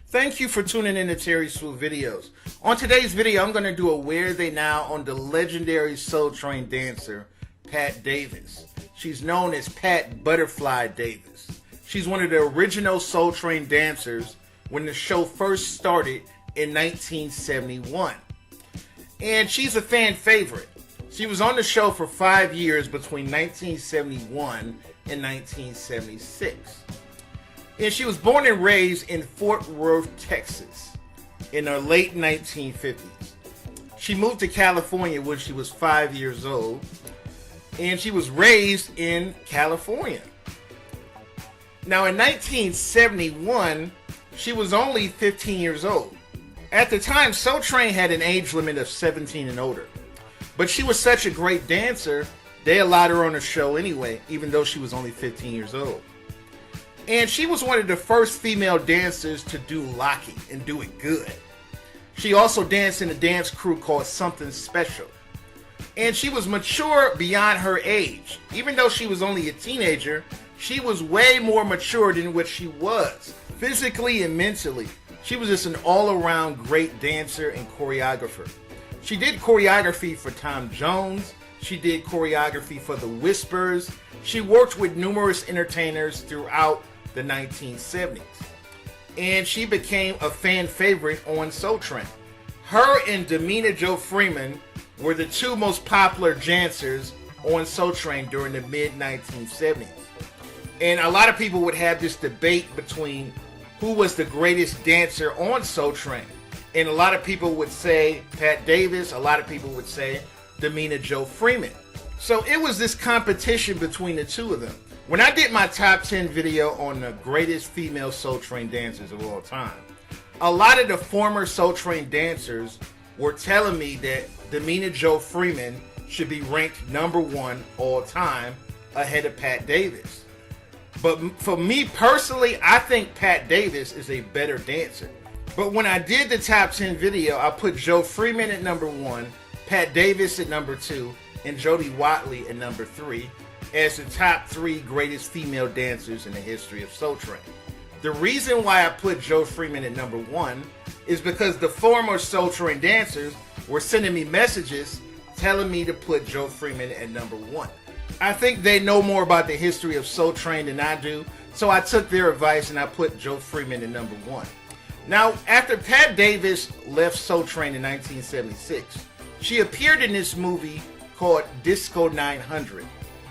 Thank you for tuning in to Terry Swoop Videos. On today's video, I'm going to do a Where They Now on the legendary Soul Train dancer, Pat Davis. She's known as Pat Butterfly Davis. She's one of the original Soul Train dancers when the show first started in 1971. And she's a fan favorite. She was on the show for 5 years between 1971 and 1976. And she was born and raised in Fort Worth, Texas in the late 1950s. She moved to California when she was 5 years old, and she was raised in California. Now in 1971, she was only 15 years old. At the time, Soul Train had an age limit of 17 and older. But she was such a great dancer, they allowed her on the show anyway, even though she was only 15 years old. And she was one of the first female dancers to do locking and do it good. She also danced in a dance crew called Something Special. And she was mature beyond her age. Even though she was only a teenager, she was way more mature than what she was, physically and mentally. She was just an all-around great dancer and choreographer. She did choreography for Tom Jones. She did choreography for The Whispers. She worked with numerous entertainers throughout the 1970s. And she became a fan favorite on Soul Train. Her and Damina Jo Freeman were the two most popular dancers on Soul Train during the mid-1970s. And a lot of people would have this debate between who was the greatest dancer on Soul Train. And a lot of people would say Pat Davis, a lot of people would say Damina Jo Freeman. So it was this competition between the two of them. When I did my top 10 video on the greatest female Soul Train dancers of all time, a lot of the former Soul Train dancers were telling me that Damina Jo Freeman should be ranked number one all time ahead of Pat Davis. But for me personally, I think Pat Davis is a better dancer. But when I did the top 10 video, I put Jo Freeman at number one, Pat Davis at number two, and Jody Watley at number three as the top three greatest female dancers in the history of Soul Train. The reason why I put Jo Freeman at number one is because the former Soul Train dancers were sending me messages telling me to put Jo Freeman at number one. I think they know more about the history of Soul Train than I do, so I took their advice and I put Jo Freeman at number one. Now, after Pat Davis left Soul Train in 1976, she appeared in this movie called Disco 900,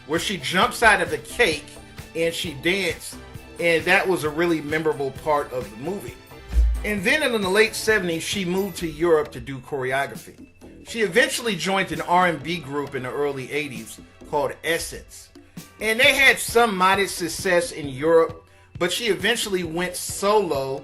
where she jumps out of the cake and she danced, and that was a really memorable part of the movie. And then in the late 70s, she moved to Europe to do choreography. She eventually joined an R&B group in the early 80s called Essence. And they had some modest success in Europe, but she eventually went solo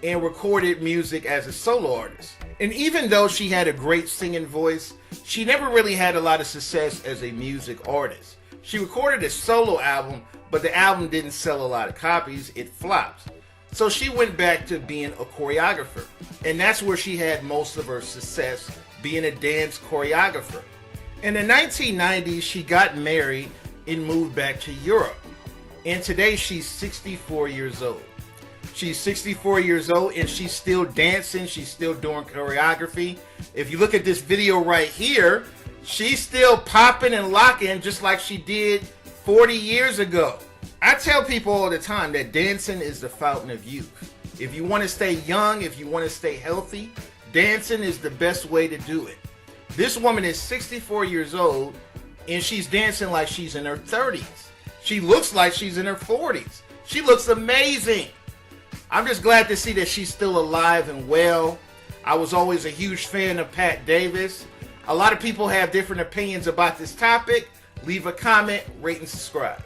and recorded music as a solo artist. And even though she had a great singing voice, she never really had a lot of success as a music artist. She recorded a solo album, but the album didn't sell a lot of copies, it flopped. So she went back to being a choreographer. And that's where she had most of her success, being a dance choreographer. In the 1990s, she got married and moved back to Europe. And today she's 64 years old. She's 64 years old and she's still dancing, she's still doing choreography. If you look at this video right here, she's still popping and locking just like she did 40 years ago. I tell people all the time that dancing is the fountain of youth. If you want to stay young, if you want to stay healthy, dancing is the best way to do it. This woman is 64 years old and she's dancing like she's in her 30s. She looks like she's in her 40s. She looks amazing. I'm just glad to see that she's still alive and well. I was always a huge fan of Pat Davis. A lot of people have different opinions about this topic. Leave a comment, rate, and subscribe.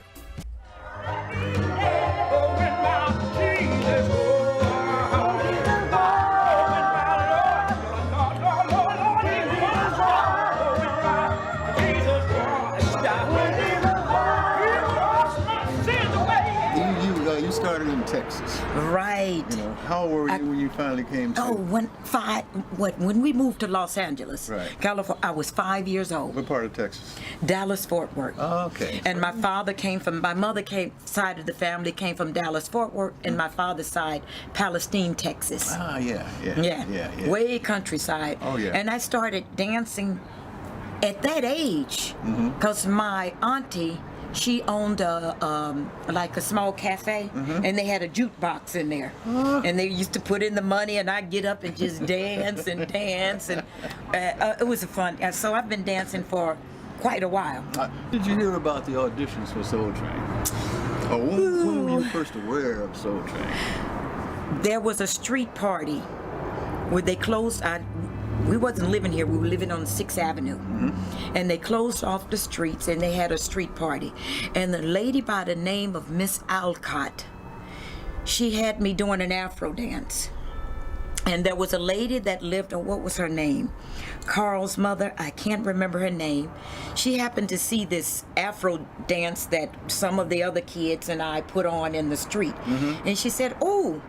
You started in Texas. Right. You know, How old were you when you finally came to? Oh, when we moved to Los Angeles, Right. California, I was 5 years old. What part of Texas? Dallas, Fort Worth. Oh, okay. And my mother side of the family came from Dallas, Fort Worth, and my father's side, Palestine, Texas. Ah, yeah. Yeah. Way countryside. Oh, yeah. And I started dancing at that age because my auntie, she owned like a small cafe, and they had a jukebox in there, and they used to put in the money, and I'd get up and just dance and dance, and it was fun. So I've been dancing for quite a while. Did you hear about the auditions for Soul Train? Or when were you first aware of Soul Train? There was a street party where they closed. We wasn't living here. We were living on 6th Avenue. And they closed off the streets, and they had a street party. And the lady by the name of Miss Alcott, she had me doing an Afro dance. And there was a lady that lived, what was her name? Carl's mother, I can't remember her name. She happened to see this Afro dance that some of the other kids and I put on in the street. And she said, oh,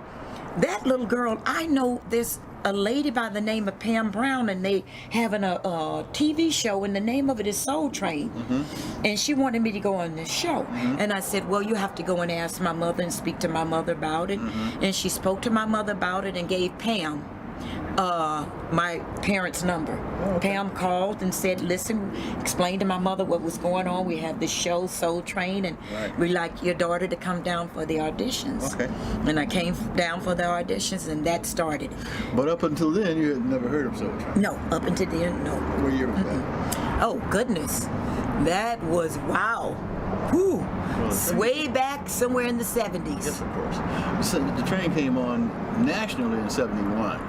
that little girl, I know this a lady by the name of Pam Brown, and they having a TV show, and the name of it is Soul Train. And she wanted me to go on this show. And I said, well, you have to go and ask my mother and speak to my mother about it. And she spoke to my mother about it and gave Pam my parents' number. Pam called and said, listen, explain to my mother what was going on. We have this show, Soul Train, and we'd like your daughter to come down for the auditions. And I came down for the auditions, and that started. But up until then, you had never heard of Soul Train? No, up until then, no. What year was that? Oh, goodness. That was, wow. Whew. Well, way back somewhere in the 70s. Yes, of course. So the train came on nationally in 71.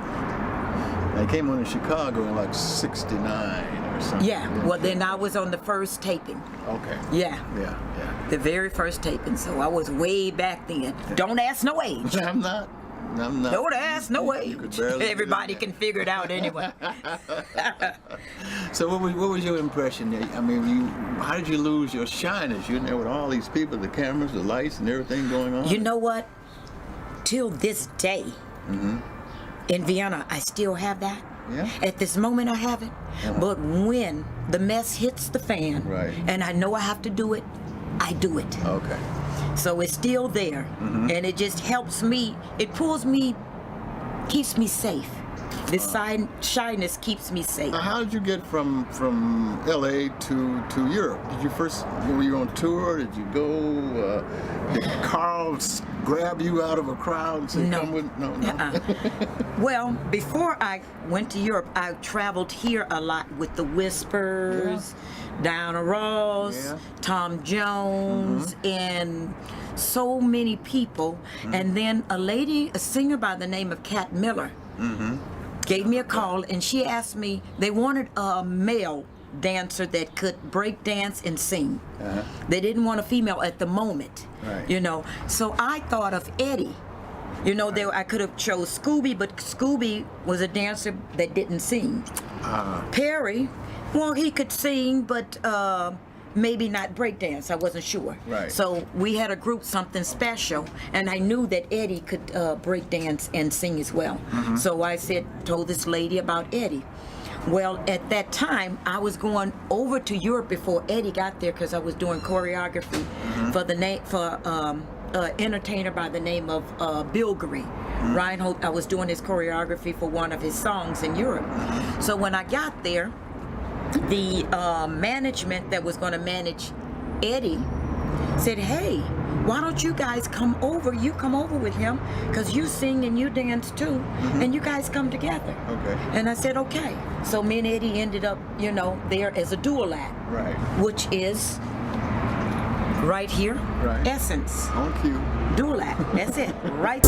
It came on in Chicago in like 69 or something. Yeah, well then I was on the first taping. Okay. Yeah. Yeah. The very first taping, so I was way back then. Don't ask no age. I'm not. Don't ask no You could age. barely Everybody do that. can figure it out anyway. So what was your impression? I mean, how did you lose your shyness? You're in there with all these people, the cameras, the lights, and everything going on. You know what? Till this day, in Vienna, I still have that. Yeah. At this moment, I have it. But when the mess hits the fan, and I know I have to do it, I do it. Okay. So it's still there, and it just helps me. It pulls me, keeps me safe. This shyness keeps me safe. How did you get from L.A. to Europe? Were you on tour? Did you go? Did Carl grab you out of a crowd and say, "Come with"? No. Well, before I went to Europe, I traveled here a lot with the Whispers, Diana Ross, Tom Jones, and so many people. And then a singer by the name of Cat Miller, gave me a call, and she asked me, they wanted a male dancer that could break dance and sing. They didn't want a female at the moment, you know. So I thought of Eddie. You know, I could have chose Scooby, but Scooby was a dancer that didn't sing. Perry, well, he could sing, but maybe not break dance. I wasn't sure. So we had a group, something special, and I knew that Eddie could break dance and sing as well. So I told this lady about Eddie. Well, at that time, I was going over to Europe before Eddie got there because I was doing choreography for entertainer by the name of Bilgery. Reinhold, I was doing his choreography for one of his songs in Europe. So when I got there, the management that was going to manage Eddie said, hey, why don't you guys come over? You come over with him because you sing and you dance too, and you guys come together. And I said, okay. So me and Eddie ended up, you know, there as a dual act, which is right here, Essence. On cue. Dual act, that's it, right.